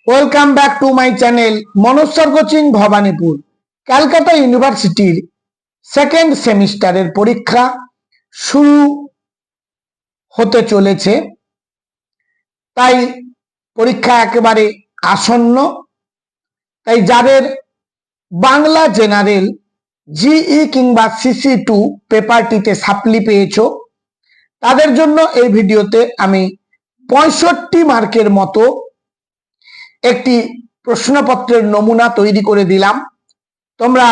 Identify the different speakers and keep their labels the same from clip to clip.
Speaker 1: Welcome back to my channel Manoj sir coaching Bhowanipore. Calcutta ইউনিভার্সিটির second সেমিস্টারের পরীক্ষা শুরু হতে চলেছে, তাই পরীক্ষা একেবারে আসন্ন। তাই যাদের বাংলা জেনারেল জিই কিংবা সিসি2 পেপারটিতে সাপ্লি পেয়েছো, তাদের জন্য এই ভিডিওতে আমি 65 মার্কের মতো একটি প্রশ্নপত্রের নমুনা তৈরি করে দিলাম। তোমরা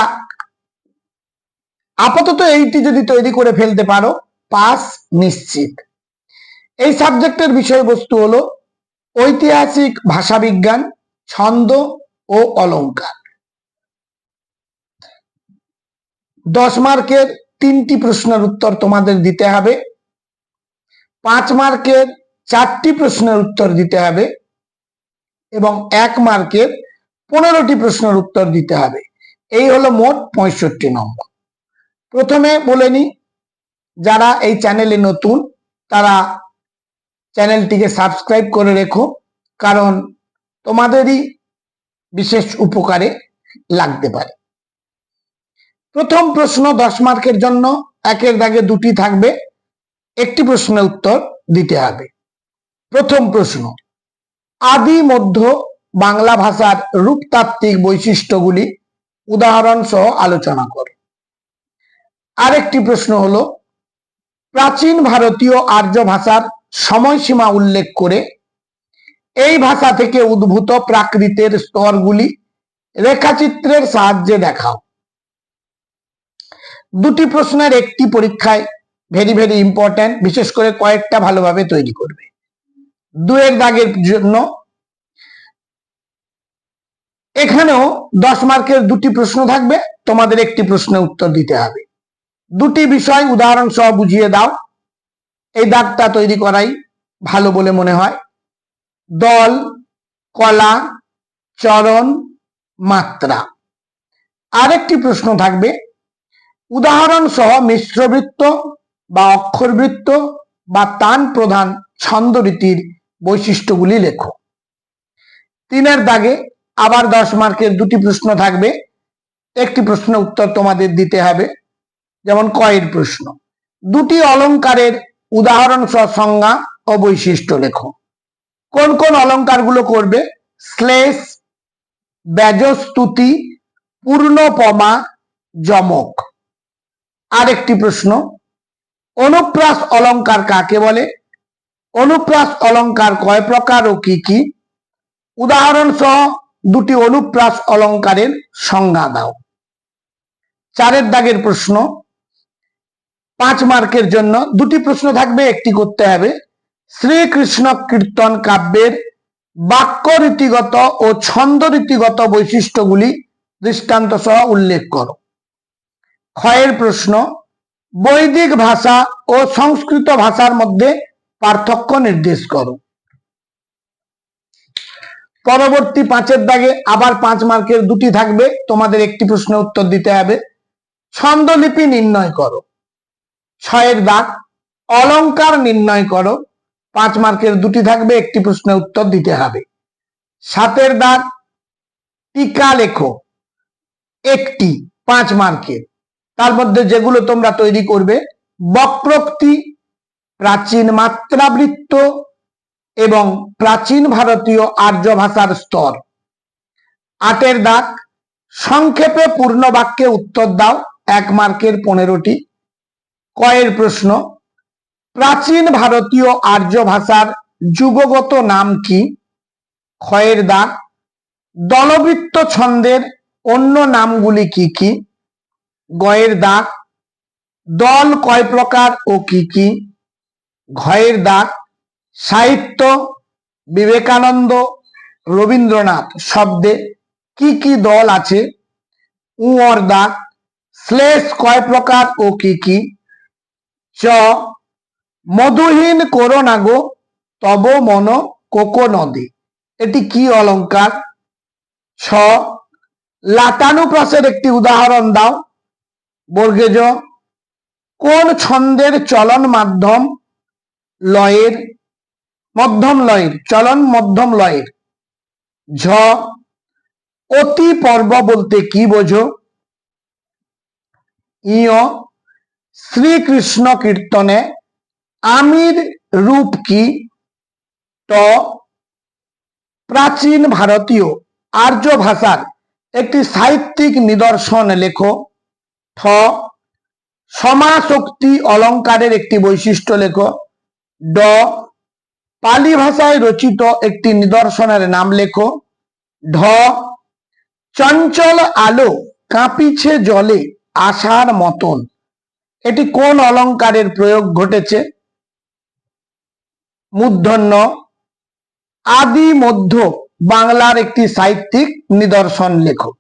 Speaker 1: আপাতত এইটি যদি তৈরি করে ফেলতে পারো, পাস নিশ্চিত। এই সাবজেক্টের বিষয়বস্তু হলো ঐতিহাসিক ভাষাবিজ্ঞান, ছন্দ ও অলংকার। 10 মার্কের 3টি প্রশ্নের উত্তর তোমাদের দিতে হবে, 5 মার্কের 4টি প্রশ্নের উত্তর দিতে হবে এবং 1 মার্কের 15টি প্রশ্নের উত্তর দিতে হবে। এই হলো মোট 65 নম্বর। প্রথমে বলে নি, যারা এই চ্যানেলে নতুন তারা চ্যানেলটিকে সাবস্ক্রাইব করে রেখো, কারণ তোমাদেরই বিশেষ উপকারে লাগতে পারে। প্রথম প্রশ্ন 10 মার্কের জন্য, একের দাগে 2টি থাকবে, একটি প্রশ্নের উত্তর দিতে হবে। প্রথম প্রশ্ন, আদি মধ্য বাংলা ভাষার রূপতাত্ত্বিক বৈশিষ্ট্যগুলি উদাহরণ সহ আলোচনা করো। আরেকটি প্রশ্ন হলো, প্রাচীন ভারতীয় আর্য ভাষার সময়সীমা উল্লেখ করে এই ভাষা থেকে উদ্ভূত প্রাকৃতের স্তরগুলি রেখাচিত্রের সাহায্যে দেখাও। 2টি প্রশ্নের একটি পরীক্ষায় ভেরি ভেরি ইম্পর্টেন্ট, বিশেষ করে কয়েকটা ভালোভাবে তৈরি করবে। 2 দাগের জন্য এখানেও 10 মার্কের 2টি প্রশ্ন থাকবে, তোমাদের একটি প্রশ্নের উত্তর দিতে হবে। 2টি বিষয় উদাহরণ সহ বুঝিয়ে দাও। এই দাগটা তৈরি করাই ভালো বলে মনে হয়। দল, কলা, চরণ, মাত্রা। আরেকটি প্রশ্ন থাকবে, উদাহরণ সহ মিশ্রবৃত্ত বা অক্ষরবৃত্ত বা তান প্রধান ছন্দরীতির বৈশিষ্ট্যগুলি লেখো। 3 দাগে আবার 10 মার্কের 2টি প্রশ্ন থাকবে, একটি প্রশ্নের উত্তর তোমাদের দিতে হবে। যেমন কয়ের প্রশ্ন, 2টি অলংকারের উদাহরণ সহ সংজ্ঞা ও বৈশিষ্ট্য লেখো। কোন কোন অলংকারগুলো করবে? শ্লেষ, ব্যজস্তুতি, পূর্ণপমা, যমক। আরেকটি প্রশ্ন, অনুপ্রাস অলংকার কাকে বলে? অনুপ্রাস অলংকার কয় প্রকার ও কি কি? উদাহরণ সহ 2টি অনুপ্রাস অলংকারের সংজ্ঞা দাও। 4 দাগের প্রশ্ন, 5 মার্কের জন্য 2টি প্রশ্ন থাকবে, একটি করতে হবে। শ্রীকৃষ্ণ কীর্তন কাব্যের বাক্য রীতিগত ও ছন্দ রীতিগত বৈশিষ্ট্যগুলি দৃষ্টান্ত সহ উল্লেখ করো। ক্ষয়ের প্রশ্ন, বৈদিক ভাষা ও সংস্কৃত ভাষার মধ্যে পার্থক্য নির্দেশ করো। পরবর্তী 5 দাগে আবার 5 মার্কের 2টি থাকবে, তোমাদের একটি প্রশ্নের উত্তর দিতে হবে। ছন্দলিপি নির্ণয় করো। 6 দাগ, অলংকার নির্ণয় করো। 5 মার্কের 2টি থাকবে, একটি প্রশ্নের উত্তর দিতে হবে। 7 দাগ, টিকা লেখো, একটি, 5 মার্কের। তার মধ্যে যেগুলো তোমরা তৈরি করবে, বক্রোক্তি, প্রাচীন মাত্রাবৃত্ত এবং প্রাচীন ভারতীয় আর্য ভাষার স্তর। 8 দাগ, সংক্ষেপে পূর্ণ বাক্যে উত্তর দাও, 1 মার্কের 15টি। কয়ের প্রশ্ন, প্রাচীন ভারতীয় আর্য ভাষার যুগগত নাম কি? ক্ষয়ের দাগ, দলবৃত্ত ছন্দের অন্য নামগুলি কি কি? গয়ের দাগ, দল কয় প্রকার ও কি কি? ঘয়ের দাগ, সাহিত্য, বিবেকানন্দ, রবীন্দ্রনাথ শব্দে কি কি দল আছে? উঁর দাগ, শ্লেষ কয় প্রকার ও কি কি? চ, মধুহীন করো না গো তব মন কোকো নদী, এটি কি অলংকার? ছ, লাতানুপ্রাসের একটি উদাহরণ দাও। বর্গেজ, কোন ছন্দের চলন মধ্যম লয়ের চলন মধ্যম লয়ের? ঝ অতি পর্ব বলতে কি বোঝো? ইয় শ্রীকৃষ্ণ কীর্তনে আমির রূপ কি? ট প্রাচীন ভারতীয় আর্য ভাষার একটি সাহিত্যিক নিদর্শন লেখো। ঠ সমাসোক্তি অলঙ্কারের একটি বৈশিষ্ট্য লেখো। ড পালি ভাষায় রচিত একটি নিদর্শনের নাম লেখো। ঢ চঞ্চল আলো কাঁপিছে জলে আশার মতন, এটি কোন অলঙ্কারের প্রয়োগ ঘটেছে? মূর্ধন্য আদি মধ্য বাংলার একটি সাহিত্যিক নিদর্শন লেখো।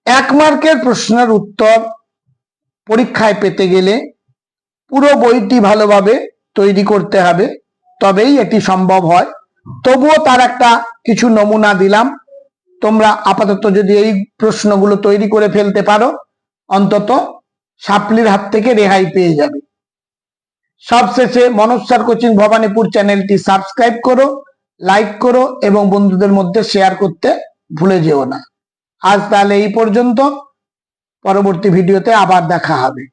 Speaker 1: 1 মার্কের প্রশ্নের উত্তর পরীক্ষায় পেতে গেলে পুরো বইটি ভালোভাবে তৈরি করতে হবে, তবেই এটি সম্ভব হয়। তবুও তার একটা কিছু নমুনা দিলাম, তোমরা আপাতত যদি এই প্রশ্নগুলো তৈরি করে ফেলতে পারো অন্তত সাপ্লির হাত থেকে রেহাই পেয়ে যাবে। সবশেষে মনোজ স্যার কোচিং ভবানীপুর চ্যানেলটি সাবস্ক্রাইব করো, লাইক করো এবং বন্ধুদের মধ্যে শেয়ার করতে ভুলে যেও না। আজ তাহলে এই পর্যন্ত, পরবর্তী ভিডিওতে আবার দেখা হবে।